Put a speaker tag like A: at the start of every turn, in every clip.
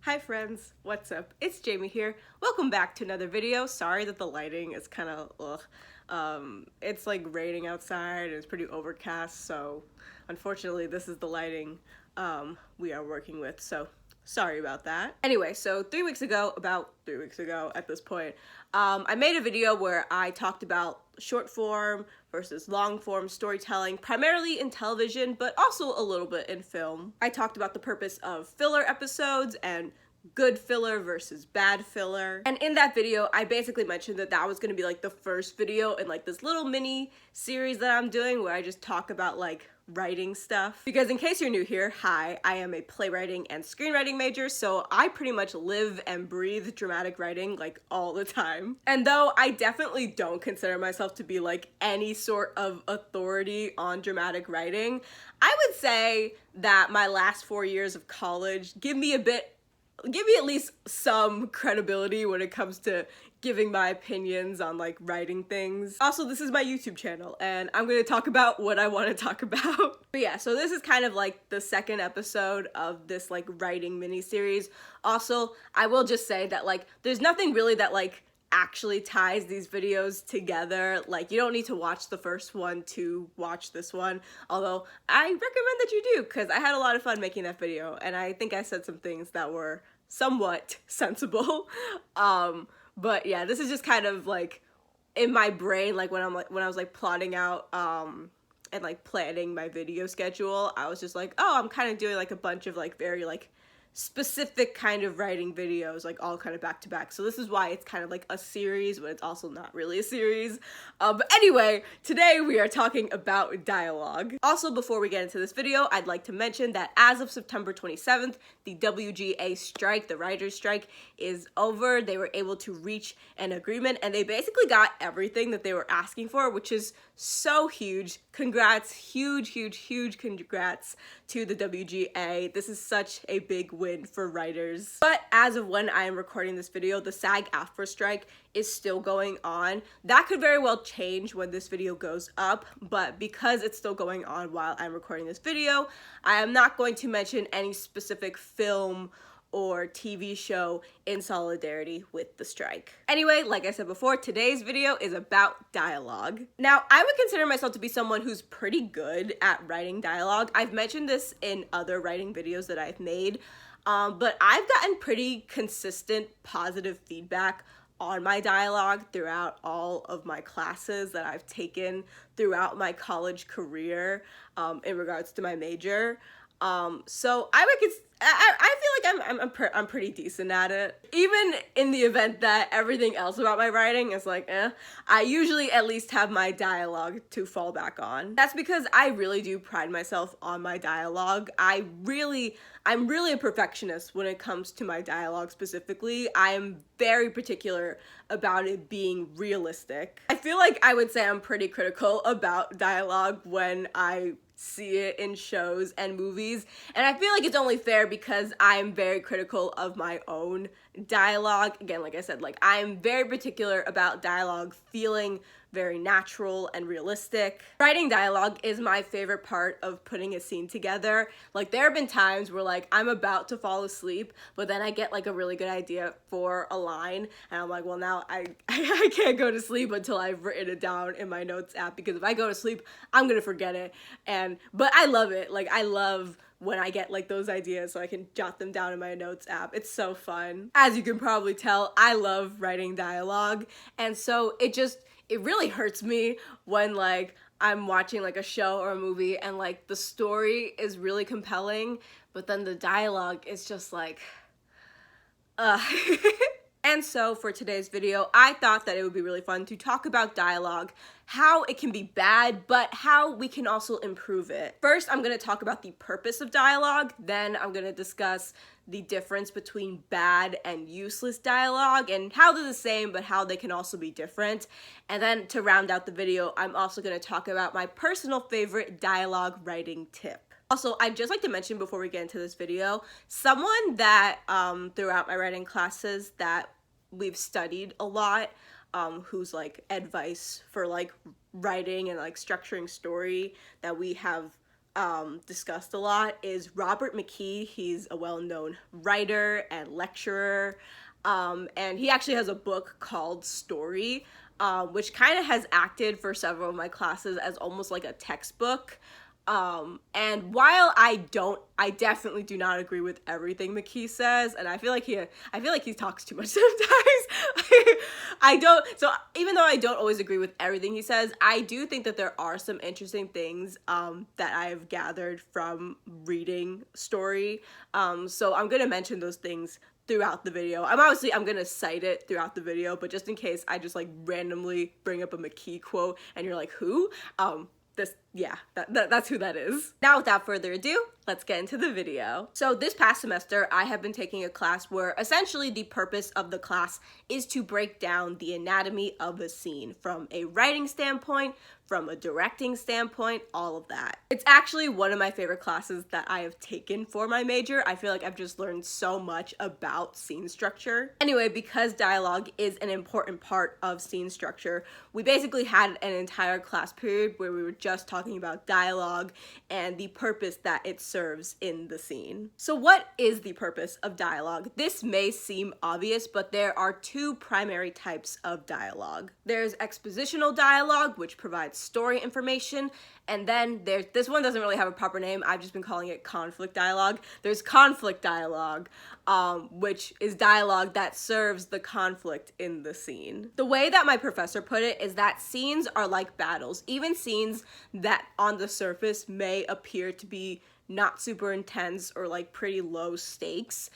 A: Hi friends, what's up? It's Jamie here. Welcome back to another video. Sorry that the lighting is kind of it's like raining outside and it's pretty overcast, so unfortunately this is the lighting we are working with, so sorry about that. Anyway, so about 3 weeks ago at this point, I made a video where I talked about short form versus long form storytelling, primarily in television, but also a little bit in film. I talked about the purpose of filler episodes and good filler versus bad filler. And in that video, I basically mentioned that that was gonna be like the first video in like this little mini series that I'm doing where I just talk about like writing stuff. Because in case you're new here, hi, I am a playwriting and screenwriting major, so I pretty much live and breathe dramatic writing like all the time. And though I definitely don't consider myself to be like any sort of authority on dramatic writing, I would say that my last 4 years of college give me at least some credibility when it comes to giving my opinions on like writing things. Also, this is my YouTube channel and I'm gonna talk about what I want to talk about. But yeah, so this is kind of like the second episode of this like writing mini-series. Also, I will just say that like there's nothing really that like actually ties these videos together. Like, you don't need to watch the first one to watch this one, although I recommend that you do because I had a lot of fun making that video and I think I said some things that were somewhat sensible. But yeah, this is just kind of like in my brain, like when I was like plotting out and like planning my video schedule, I was just like, oh, I'm kind of doing like a bunch of like very like specific kind of writing videos, like all kind of back to back. So this is why it's kind of like a series, but it's also not really a series. But anyway, today we are talking about dialogue. Also, before we get into this video, I'd like to mention that as of September 27th, the WGA strike, the writers' strike, is over. They were able to reach an agreement and they basically got everything that they were asking for, which is so huge. Congrats, huge congrats to the WGA. This is such a big win for writers. But as of when I am recording this video, the SAG-AFTRA strike is still going on. That could very well change when this video goes up, but because it's still going on while I'm recording this video, I am not going to mention any specific film or TV show in solidarity with the strike. Anyway, like I said before, today's video is about dialogue. Now, I would consider myself to be someone who's pretty good at writing dialogue. I've mentioned this in other writing videos that I've made, but I've gotten pretty consistent positive feedback on my dialogue throughout all of my classes that I've taken throughout my college career in regards to my major. So I feel like I'm pretty decent at it. Even in the event that everything else about my writing is like, I usually at least have my dialogue to fall back on. That's because I really do pride myself on my dialogue. I'm really a perfectionist when it comes to my dialogue specifically. I am very particular about it being realistic. I feel like I would say I'm pretty critical about dialogue when I see it in shows and movies, and I feel like it's only fair because I'm very critical of my own dialogue. Again, like I said, like I'm very particular about dialogue feeling very natural and realistic. Writing dialogue is my favorite part of putting a scene together. Like there have been times where like I'm about to fall asleep, but then I get like a really good idea for a line and I'm like, well, now I can't go to sleep until I've written it down in my notes app, because if I go to sleep, I'm gonna forget it. But I love it. Like I love when I get like those ideas so I can jot them down in my notes app. It's so fun. As you can probably tell, I love writing dialogue, and so it really hurts me when like I'm watching like a show or a movie and like the story is really compelling, but then the dialogue is just like, And so for today's video, I thought that it would be really fun to talk about dialogue, how it can be bad, but how we can also improve it. First, I'm going to talk about the purpose of dialogue. Then I'm going to discuss the difference between bad and useless dialogue and how they're the same, but how they can also be different. And then to round out the video, I'm also going to talk about my personal favorite dialogue writing tip. Also, I'd just like to mention before we get into this video, someone that throughout my writing classes that we've studied a lot, whose like advice for like writing and like structuring story that we have discussed a lot is Robert McKee. He's a well-known writer and lecturer, and he actually has a book called Story, which kind of has acted for several of my classes as almost like a textbook. And while I definitely do not agree with everything McKee says, and I feel like he talks too much sometimes. So even though I don't always agree with everything he says, I do think that there are some interesting things, that I've gathered from reading Story. So I'm gonna mention those things throughout the video. I'm gonna cite it throughout the video, but just in case I just like randomly bring up a McKee quote and you're like, who? That's who that is. Now, without further ado, let's get into the video. So this past semester, I have been taking a class where essentially the purpose of the class is to break down the anatomy of a scene from a writing standpoint, from a directing standpoint, all of that. It's actually one of my favorite classes that I have taken for my major. I feel like I've just learned so much about scene structure. Anyway, because dialogue is an important part of scene structure, we basically had an entire class period where we were just talking about dialogue and the purpose that it serves in the scene. So what is the purpose of dialogue? This may seem obvious, but there are two primary types of dialogue. There's expositional dialogue, which provides story information, and then this one doesn't really have a proper name. I've just been calling it conflict dialogue. There's conflict dialogue, which is dialogue that serves the conflict in the scene. The way that my professor put it is that scenes are like battles. Even scenes that on the surface may appear to be not super intense or like pretty low stakes.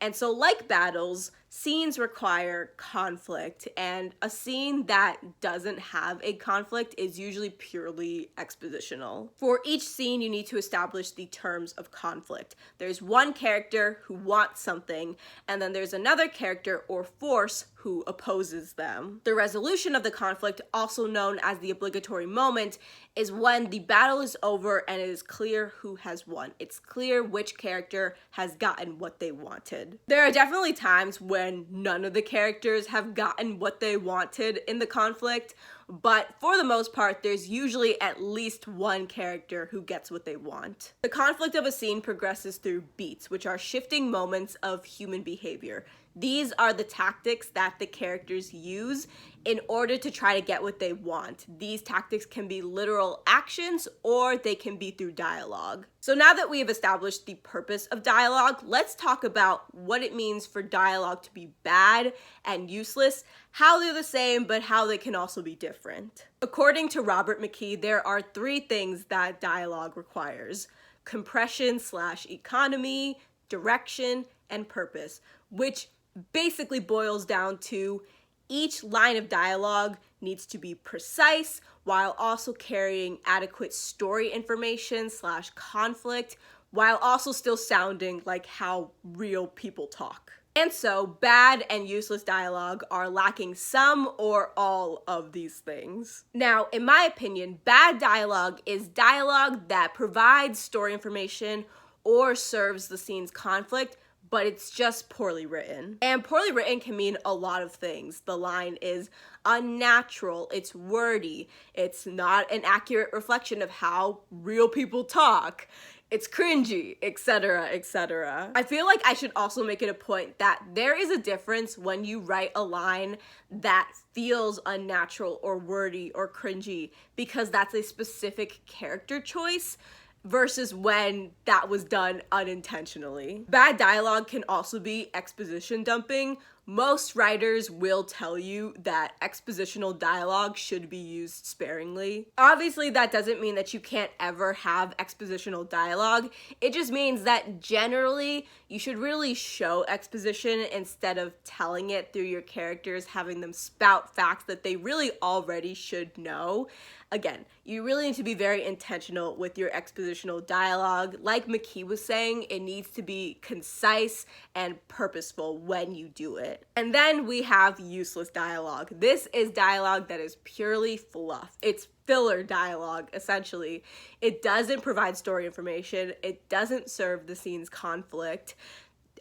A: And so like battles, scenes require conflict, and a scene that doesn't have a conflict is usually purely expositional. For each scene, you need to establish the terms of conflict. There's one character who wants something, and then there's another character or force who opposes them. The resolution of the conflict, also known as the obligatory moment, is when the battle is over and it is clear who has won. It's clear which character has gotten what they wanted. There are definitely times when none of the characters have gotten what they wanted in the conflict, but for the most part, there's usually at least one character who gets what they want. The conflict of a scene progresses through beats, which are shifting moments of human behavior. These are the tactics that the characters use in order to try to get what they want. These tactics can be literal actions or they can be through dialogue. So now that we have established the purpose of dialogue, let's talk about what it means for dialogue to be bad and useless, how they're the same, but how they can also be different. According to Robert McKee, there are three things that dialogue requires: compression/economy, direction, and purpose, which basically boils down to each line of dialogue needs to be precise while also carrying adequate story information/conflict, while also still sounding like how real people talk. And so bad and useless dialogue are lacking some or all of these things. Now, in my opinion, bad dialogue is dialogue that provides story information or serves the scene's conflict, but it's just poorly written. And poorly written can mean a lot of things. The line is unnatural, it's wordy, it's not an accurate reflection of how real people talk, it's cringy, etc., etc. I feel like I should also make it a point that there is a difference when you write a line that feels unnatural or wordy or cringy because that's a specific character choice, versus when that was done unintentionally. Bad dialogue can also be exposition dumping. Most writers will tell you that expositional dialogue should be used sparingly. Obviously, that doesn't mean that you can't ever have expositional dialogue. It just means that generally, you should really show exposition instead of telling it through your characters, having them spout facts that they really already should know. Again, you really need to be very intentional with your expositional dialogue. Like McKee was saying, it needs to be concise and purposeful when you do it. And then we have useless dialogue. This is dialogue that is purely fluff. It's filler dialogue, essentially. It doesn't provide story information. It doesn't serve the scene's conflict.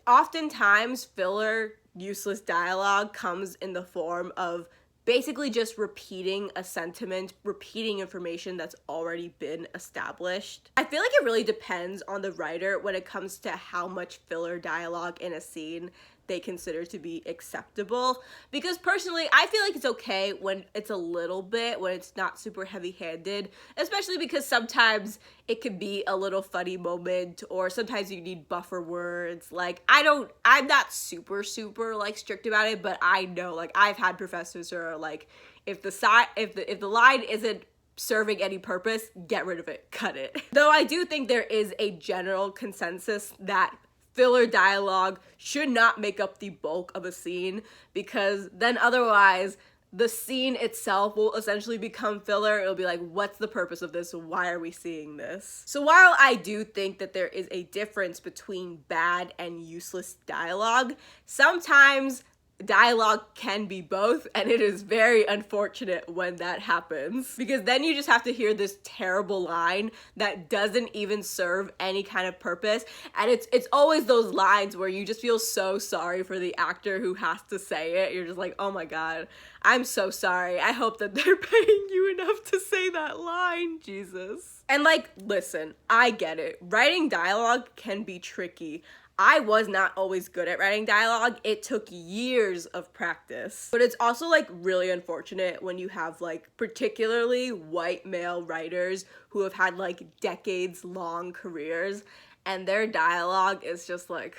A: Oftentimes, filler, useless dialogue comes in the form of basically just repeating a sentiment, repeating information that's already been established. I feel like it really depends on the writer when it comes to how much filler dialogue in a scene they consider to be acceptable, because personally I feel like it's okay when it's a little bit, when it's not super heavy-handed, especially because sometimes it could be a little funny moment, or sometimes you need buffer words. Like I'm not super like strict about it, but I know, like, I've had professors who are like, if the line isn't serving any purpose, get rid of it, cut it. Though I do think there is a general consensus that filler dialogue should not make up the bulk of a scene, because then otherwise the scene itself will essentially become filler. It'll be like, what's the purpose of this? Why are we seeing this? So while I do think that there is a difference between bad and useless dialogue, sometimes dialogue can be both, and it is very unfortunate when that happens, because then you just have to hear this terrible line that doesn't even serve any kind of purpose, and it's always those lines where you just feel so sorry for the actor who has to say it. You're just like, oh my god, I'm so sorry. I hope that they're paying you enough to say that line, Jesus. And like, listen, I get it. Writing dialogue can be tricky. I was not always good at writing dialogue. It took years of practice. But it's also like really unfortunate when you have like particularly white male writers who have had like decades long careers and their dialogue is just like,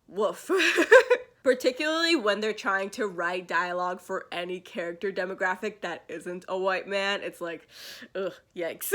A: woof. Particularly when they're trying to write dialogue for any character demographic that isn't a white man. It's like, ugh, yikes.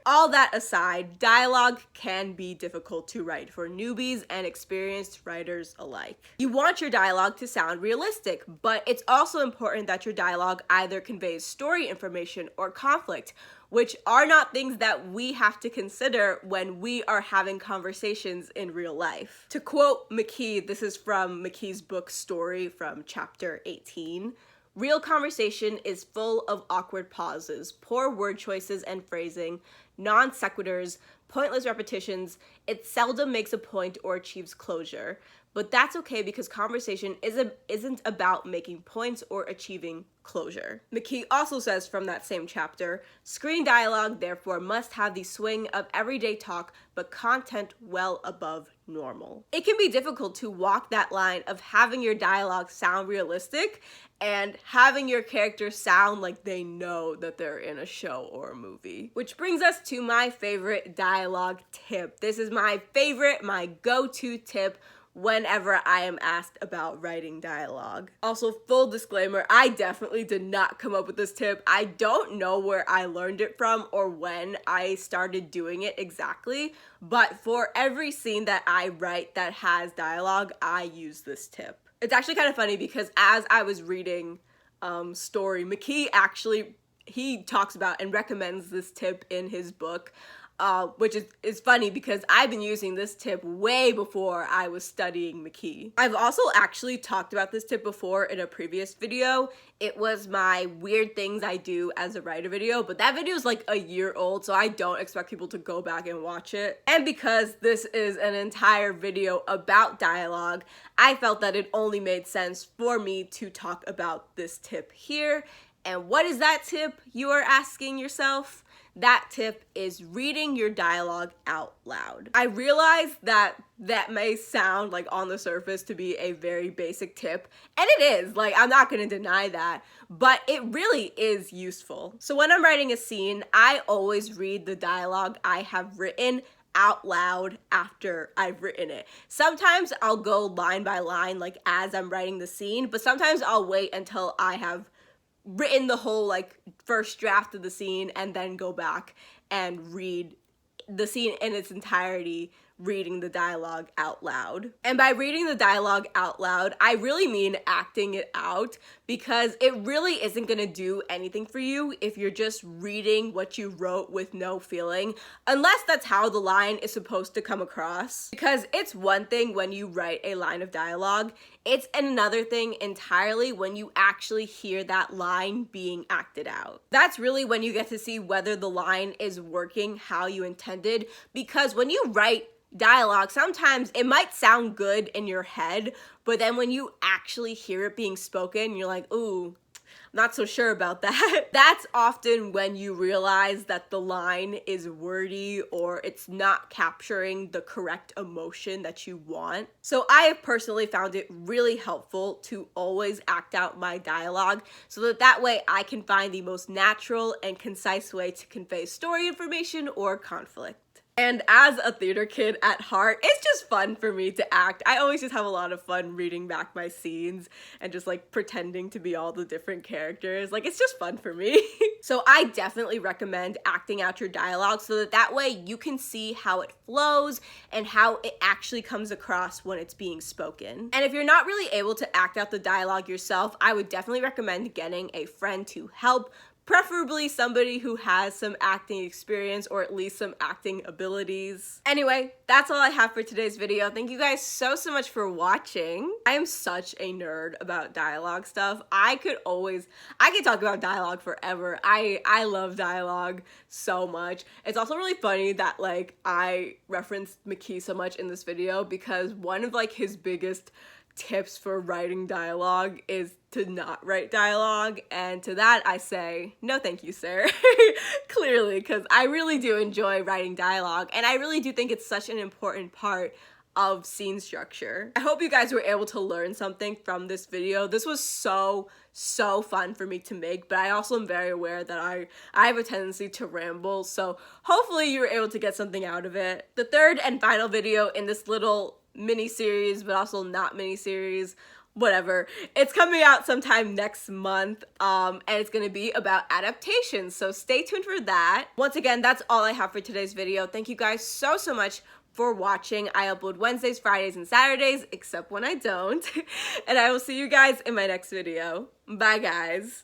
A: All that aside, dialogue can be difficult to write for newbies and experienced writers alike. You want your dialogue to sound realistic, but it's also important that your dialogue either conveys story information or conflict, which are not things that we have to consider when we are having conversations in real life. To quote McKee, this is from McKee's book Story from chapter 18, "Real conversation is full of awkward pauses, poor word choices and phrasing, non sequiturs, pointless repetitions. It seldom makes a point or achieves closure. But that's okay because conversation isn't about making points or achieving closure." McKee also says from that same chapter, "Screen dialogue therefore must have the swing of everyday talk, but content well above normal." It can be difficult to walk that line of having your dialogue sound realistic and having your characters sound like they know that they're in a show or a movie. Which brings us to my favorite dialogue tip. This is my favorite, my go-to tip whenever I am asked about writing dialogue. Also, full disclaimer, I definitely did not come up with this tip. I don't know where I learned it from or when I started doing it exactly, but for every scene that I write that has dialogue, I use this tip. It's actually kind of funny because as I was reading Story, McKee actually, he talks about and recommends this tip in his book. Which is funny because I've been using this tip way before I was studying McKee. I've also actually talked about this tip before in a previous video. It was my weird things I do as a writer video, but that video is like a year old, so I don't expect people to go back and watch it. And because this is an entire video about dialogue, I felt that it only made sense for me to talk about this tip here. And what is that tip, you are asking yourself? That tip is reading your dialogue out loud. I realize that may sound like on the surface to be a very basic tip, and it is, like, I'm not gonna deny that, but it really is useful. So when I'm writing a scene, I always read the dialogue I have written out loud after I've written it. Sometimes I'll go line by line, like as I'm writing the scene, but sometimes I'll wait until I have written the whole like first draft of the scene and then go back and read the scene in its entirety, reading the dialogue out loud. And by reading the dialogue out loud, I really mean acting it out, because it really isn't gonna do anything for you if you're just reading what you wrote with no feeling, unless that's how the line is supposed to come across. Because it's one thing when you write a line of dialogue, it's another thing entirely when you actually hear that line being acted out. That's really when you get to see whether the line is working how you intended, because when you write dialogue, sometimes it might sound good in your head, but then when you actually hear it being spoken, you're like, ooh, not so sure about that. That's often when you realize that the line is wordy or it's not capturing the correct emotion that you want. So I have personally found it really helpful to always act out my dialogue so that way I can find the most natural and concise way to convey story information or conflict. And as a theater kid at heart, it's just fun for me to act. I always just have a lot of fun reading back my scenes and just like pretending to be all the different characters. Like, it's just fun for me. So I definitely recommend acting out your dialogue so that way you can see how it flows and how it actually comes across when it's being spoken. And if you're not really able to act out the dialogue yourself, I would definitely recommend getting a friend to help. Preferably somebody who has some acting experience or at least some acting abilities. Anyway, that's all I have for today's video. Thank you guys so much for watching. I am such a nerd about dialogue stuff. I could talk about dialogue forever. I love dialogue so much. It's also really funny that like I referenced McKee so much in this video because one of like his biggest tips for writing dialogue is to not write dialogue, and to that I say no thank you, sir. Clearly, because I really do enjoy writing dialogue and I really do think it's such an important part of scene structure. I hope you guys were able to learn something from this video. This was so fun for me to make, but I also am very aware that I have a tendency to ramble, so hopefully you were able to get something out of it. The third and final video in this little mini-series, but also not mini-series, whatever. It's coming out sometime next month, and it's gonna be about adaptations, so stay tuned for that. Once again, that's all I have for today's video. Thank you guys so much for watching. I upload Wednesdays, Fridays, and Saturdays, except when I don't. And I will see you guys in my next video. Bye, guys.